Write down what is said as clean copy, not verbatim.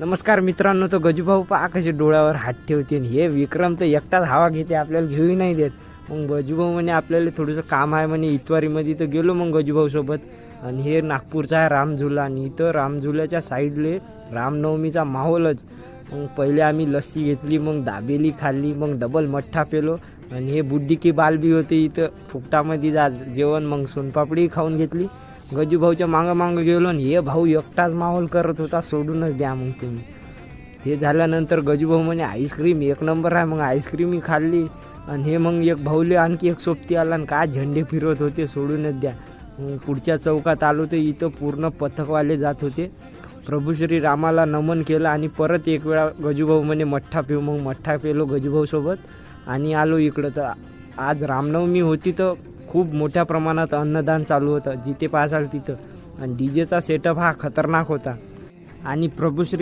नमस्कार मित्रांनो, तो गजूभाऊ पहा कसे डोळ्यावर हात ठेवते आणि हे विक्रम तर एकटाच हवा घेते, आपल्याला घेऊही नाही देत. मग गजूभाऊ म्हणे आपल्याला थोडंसं काम आहे म्हणे इतवारीमध्ये, तर गेलो मग गजूभाऊ सोबत. आणि हे नागपूरचा आहे रामझुला, आणि इथं रामझुल्याच्या साईडले रामनवमीचा माहोलच. मग पहिले आम्ही लस्सी घेतली, मग दाबेली खाल्ली, मग डबल मठ्ठा पेलो. आणि हे बुड्डी की बाल बी होते इथं फुकटामध्ये जेवण. मग सोनपापडी खाऊन घेतली. गजूभाऊच्या मागं गेलो आणि हे भाऊ एकटाच माहोल करत होता, सोडूनच द्या मग तुम्ही. हे झाल्यानंतर गजूभाऊ म्हणे आईस्क्रीम एक नंबर आहे. मग आईस्क्रीमही खाल्ली. आणि हे मग एक भाऊले आणखी एक सोबती आला आणि काय झेंडे फिरवत होते, सोडूनच द्या. मग पुढच्या चौकात आलो तर इथं पूर्ण पथकवाले जात होते. प्रभू श्री रामाला नमन केलं आणि परत एक वेळा गजूभाऊ म्हणे मठ्ठा पिऊ. मग मठ्ठा पेलो गजूभाऊ सोबत आणि आलो इकडं. तर आज रामनवमी होती तर खूप मोठ्या प्रमाणात अन्नदान चालू होतं, जिथे पाहाल तिथं. आणि डीजेचा सेटअप हा खतरनाक होता. आणि प्रभू श्री